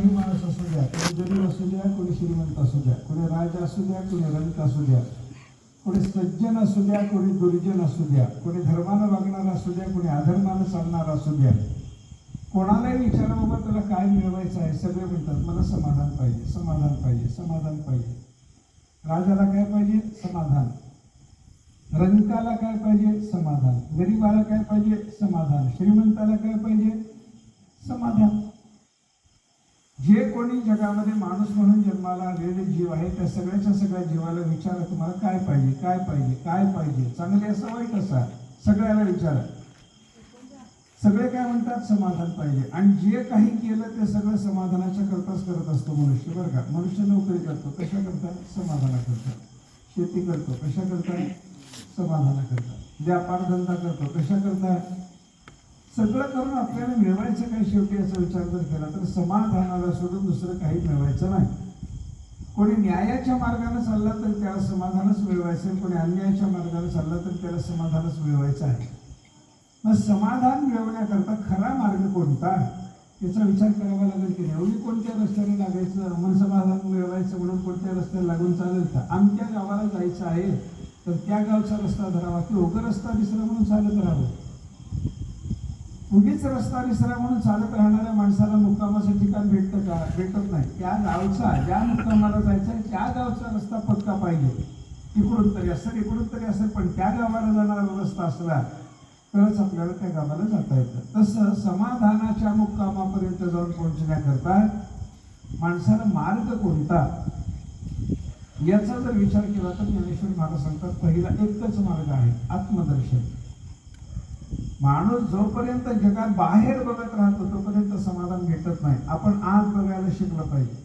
कुठलाही माणूस असू द्या, कोणी गरीब असू द्या, कोणी श्रीमंत असू द्या, कोणी राजा असू द्या, कोणी रंक असू द्या, कोणी सज्जन असू द्या, कोणी दुर्जन असू द्या, कोणी धर्मानं वागणारा असू द्या, कोणी अधर्मानं चालणारा असू द्या, कोणालाही विचारा बाबा तुला काय मिळवायचं आहे, सगळे म्हणतात मला समाधान पाहिजे, समाधान पाहिजे, समाधान पाहिजे. राजाला काय पाहिजे? समाधान. रंकाला काय पाहिजे? समाधान. गरीबाला काय पाहिजे? समाधान. श्रीमंताला काय पाहिजे? समाधान. जे कोणी जगामध्ये माणूस म्हणून जन्माला आलेले जीव आहे त्या सगळ्याच्या सगळ्या जीवाला विचारा तुम्हाला काय पाहिजे, काय पाहिजे, काय पाहिजे, चांगले असा वाईट असा, सगळ्याला विचारा. सगळे काय म्हणतात? समाधान पाहिजे. आणि जे काही केलं ते सगळं समाधानाच्या करताच करत असतो मनुष्य, बरं का. मनुष्य नोकरी करतो कशा करता? समाधाना करता. शेती करतो कशा करता? समाधाना करता. व्यापार धंदा करतो कशा करता? सगळं करून आपल्याला मिळवायचं काय शेवटी याचा विचार जर केला तर समाधानाला सोडून दुसरं काही मिळवायचं नाही. कोणी न्यायाच्या मार्गाने चालला तर त्याला समाधानच मिळवायचं, कोणी अन्यायाच्या मार्गाने चालला तर त्याला समाधानच मिळवायचं आहे. मग समाधान मिळवण्याकरता खरा मार्ग कोणता याचा विचार करावा लागेल की नाही. कोणत्या रस्त्याने लागायचं, मन समाधान मिळवायचं म्हणून कोणत्या रस्त्याने लागून चालेल का? आमच्या गावाला जायचं आहे तर त्या गावचा रस्ता धरावा की उगा रस्ता दिसला म्हणून चालत राहावं? उगीच रस्ता दिसला म्हणून चालत राहणाऱ्या माणसाला मुक्कामाचं ठिकाण भेटतं का? भेटत नाही. त्या गावचा, ज्या मुक्कामाला जायचं आहे त्या गावचा रस्ता पक्का पाहिजे. इकडून तरी असेल, इकडून तरी असेल, पण त्या गावाला जाणारा रस्ता असला तरच आपल्याला त्या गावाला जाता येतं. तसं समाधानाच्या मुक्कामापर्यंत जाऊन पोहोचण्याकरता माणसाला मार्ग कोणता याचा जर विचार केला तर ज्ञानेश्वर महाराज सांगतात पहिला एकच मार्ग आहे, आत्मदर्शन. माणूस जोपर्यंत जगात बाहेर बघत राहतो तोपर्यंत समाधान भेटत नाही. आपण आत बघायला शिकलं पाहिजे,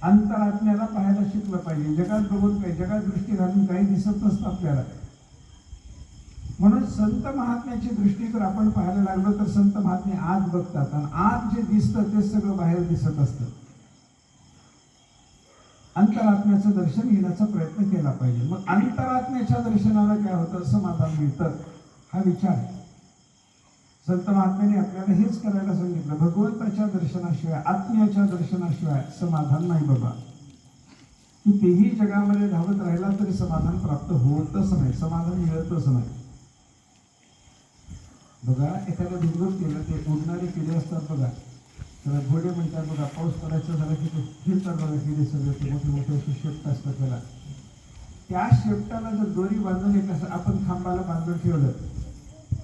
अंतरात्म्याला पाहायला शिकलं पाहिजे. जगात बघून काही, जगात दृष्टी घालून काही दिसत नसतं आपल्याला. म्हणून संत महात्म्याची दृष्टी जर आपण पाहायला लागलो तर संत महात्मे आत बघतात आणि आत जे दिसतं ते सगळं बाहेर दिसत असतं. अंतरात्म्याचं दर्शन घेण्याचा प्रयत्न केला पाहिजे. मग अंतरात्म्याच्या दर्शनाला काय होतं? समाधान मिळतं. हा विचार संत महात्म्याने आपल्याला हेच करायला सांगितलं. भगवंताच्या दर्शनाशिवाय, आत्म्याच्या दर्शनाशिवाय समाधान नाही बाबा. कितीही जगामध्ये धावत राहिला तरी समाधान प्राप्त होतच नाही, समाधान मिळतच नाही. बघा एखाद्या डोंगर केलं ते उडणारे किडे असतात बघा, त्याला घोडे म्हणतात बघा. पाऊस पडायचा झाला की ते फिरतात बघा किडे सगळे, ते मोठे मोठे असे शेपट असतात त्याला. त्या शेपटाला जर दोरी बांधून एक असं आपण खांबाला बांधून ठेवलं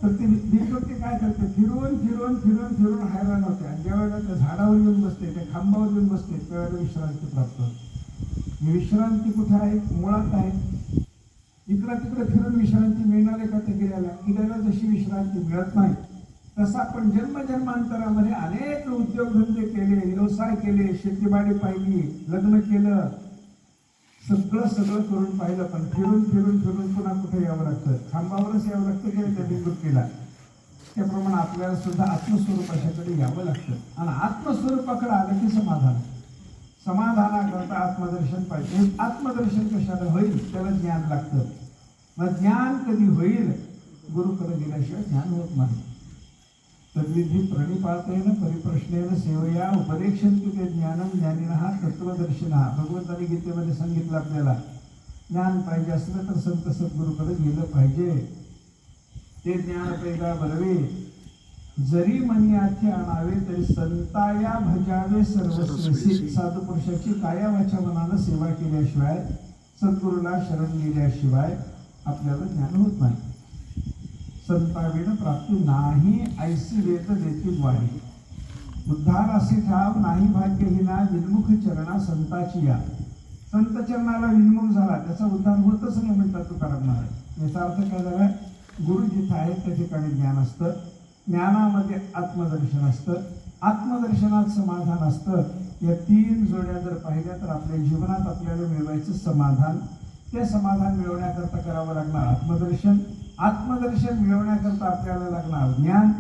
तर ते बिनडोके काय करते? फिरवून फिरवून फिरवून फिरवून हैराण होते. आणि ज्या वेळेला त्या झाडावर येऊन बसते, त्या खांबावर येऊन बसते त्यावेळेला विश्रांती प्राप्त होते. विश्रांती कुठे आहे? मुळात आहे. इकडं तिकडे फिरून विश्रांती मिळणार आहे का त्या किड्याला? किड्याला जशी विश्रांती मिळत नाही तसा आपण जन्मजन्मांतरामध्ये अनेक उद्योगधंदे केले, व्यवसाय केले, शेतीबाडी पाहिली, लग्न केलं, सगळं सगळं करून पाहिलं, पण फिरून फिरून फिरून पुन्हा कुठे यावं लागतं? खांबावरच यावं लागतं की त्या बिंदूला. त्याप्रमाणे आपल्याला सुद्धा आत्मस्वरूपाच्याकडे यावं लागतं. आणि आत्मस्वरूपाकडे आलं की समाधान. समाधानाकरता आत्मदर्शन पाहिजे. आत्मदर्शन कशाला होईल? त्याला ज्ञान लागतं. मग ज्ञान कधी होईल? गुरुकडे गेल्याशिवाय ज्ञान होत नाही. तद्विधी प्रणिपातेन परिप्रश्नेन सेवया उपदेक्षन्ति ते ज्ञानम ज्ञानिनः तत्वदर्शिनः. भगवंताने गीतेमध्ये सांगितलं आपल्याला ज्ञान पाहिजे असलं तर संत सद्गुरूकडे गेलं पाहिजे. ते ज्ञान पैदा बरवे जरी मनी आथे आणावे तरी संताया भजावे सर्वस्वी. साधू पुरुषाची काया वाचा मनानं सेवा केल्याशिवाय, सद्गुरूला शरण गेल्याशिवाय आपल्याला ज्ञान होत नाही. संताविण प्राप्ती नाही ऐसी वेद देती ग्वाही. उद्धार असे ठाव नाही भाग्यहीना विन्मुख चरणा संताची या. संत चरणाला विन्मुख झाला त्याचा उद्धार होतच नाही म्हणतात तुकाराम महाराज. याचा अर्थ काय झाला? गुरु जिथं आहे त्या ठिकाणी ज्ञान असतं, ज्ञानामध्ये आत्मदर्शन असतं, आत्मदर्शनात समाधान असतं. या तीन जोड्या जर पाहिल्या तर आपल्या जीवनात आपल्याला मिळवायचं समाधान. ते समाधान मिळवण्याकरता करावं लागणार आत्मदर्शन. आत्मदर्शन मिळवण्याकरता आपल्याला लागणार ज्ञान.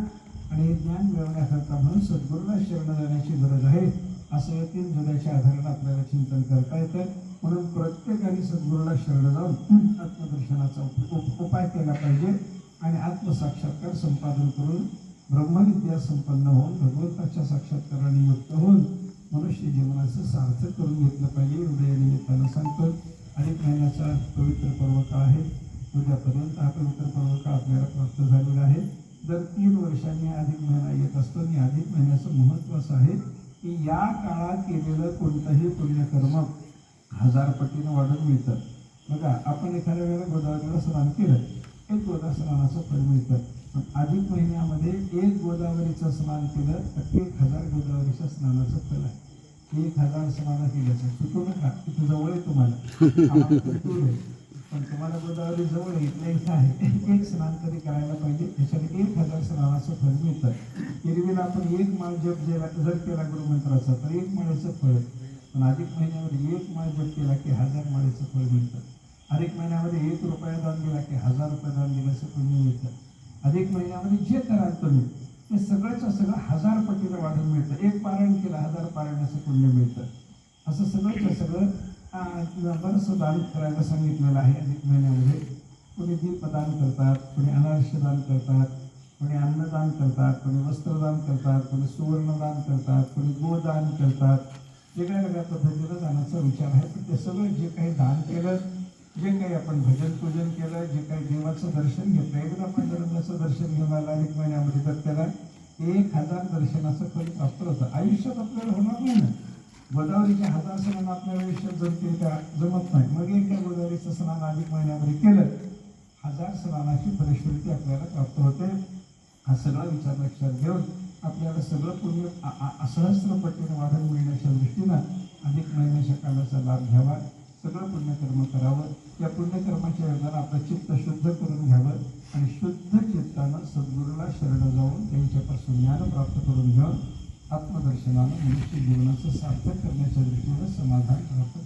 आणि हे ज्ञान मिळवण्याकरता म्हणून सद्गुरूला शरण जाण्याची गरज आहे. असं या तीन जोड्याच्या आधाराने आपल्याला चिंतन करता येतं. म्हणून प्रत्येकाने सद्गुरूला शरण जाऊन आत्मदर्शनाचा उपाय केला पाहिजे आणि आत्मसाक्षात्कार संपादन करून ब्रह्मविद्या संपन्न होऊन भगवंताच्या साक्षात्काराने युक्त होऊन मनुष्य जीवनाचं सार्थक करून घेतलं पाहिजे एवढं या निमित्तानं सांगतो. अधिक महिन्याचा पवित्र पर्व काळ आहे. उद्यापर्यंत हा पवित्र पर्व काळ आपल्याला प्राप्त झालेला आहे. दर 3 वर्षांनी अधिक महिना येत असतो आणि अधिक महिन्याचं महत्त्व असं आहे की या काळात केलेलं कोणतंही पुण्यकर्म 1000 पटीनं वाढून मिळतं. बघा, आपण एखाद्या वेळेला गोदावरीला स्नान केलं, 1 गोदा स्नानाचं फळ मिळतं. पण अधिक महिन्यामध्ये 1 गोदावरीचं स्नान केलं तर 1000 गोदावरीच्या स्नानाचं फळ आहे. 1000 स्नानं केल्याचं चुकू नका. तिथं जवळ आहे तुम्हाला, आम्हाला तर दूर आहे. पण तुम्हाला गोदावरी जवळ आहे, इथल्या इथं आहे. 1 स्नान तरी करायला पाहिजे. त्याच्याने 1000 स्नानाचं फळ मिळतं. एरवीला आपण 1 माळ जप जर केला गुरुमंत्राचा तर 1 माळेचं फळ. पण अधिक महिन्यामध्ये 1 माळ जप केला की 1000 माळेचं फळ मिळतं. अधिक महिन्यामध्ये 1 रुपया दान दिला की 1000 रुपये दान दिल्याचं पुण्य मिळतं. अधिक महिन्यामध्ये जे कराल तुम्ही ते सगळंच्या सगळं 1000 पटीनं वाढून मिळतं. 1 पारायण केलं 1000 पारायणाचं पुण्य मिळतं. असं सगळंच्या सगळं बरंचसं दान करायला सांगितलेलं आहे अधिक महिन्यामध्ये. कोणी दीपदान करतात, कोणी अनारसे दान करतात, कोणी अन्नदान करतात, कोणी वस्त्रदान करतात, कोणी सुवर्णदान करतात, कोणी गोदान करतात. वेगळ्या वेगळ्या पद्धतीनं दानाचा विचार आहे. पण ते सगळं जे काही दान केलं, जे काही आपण भजन पूजन केलं, जे काही देवाचं दर्शन घेतलं, एकदा आपण पांडुरंगाचं दर्शन घेऊन आलं अधिक महिन्यामध्ये तर त्याला 1000 दर्शनाचं फल प्राप्त होतं. आयुष्यात आपल्याला होणार नाही ना. गोदावरीच्या 1000 स्नान आपल्या आयुष्यात जमतील का? जमत नाही. मग एकदा गोदावरीचं स्नान अधिक महिन्यामध्ये केलं, 1000 स्नानाची फलश्रुती आपल्याला प्राप्त होते. हा सगळा विचार लक्षात घेऊन आपल्याला सगळं पुण्य सहस्र पटीने वाढून मिळण्याच्या दृष्टीनं अधिक महिन्याच्या काळाचा लाभ घ्यावा. सगळं पुण्यकर्म करावं. या पुण्यकर्माच्या योगानं आपलं चित्त शुद्ध करून घ्यावं आणि शुद्ध चित्तानं सद्गुरूला शरण जाऊन त्यांच्यापासून ज्ञान प्राप्त करून घेऊन आत्मदर्शनानं मनुष्य जीवनाचं सार्थक करण्याच्या दृष्टीनं समाधान प्राप्त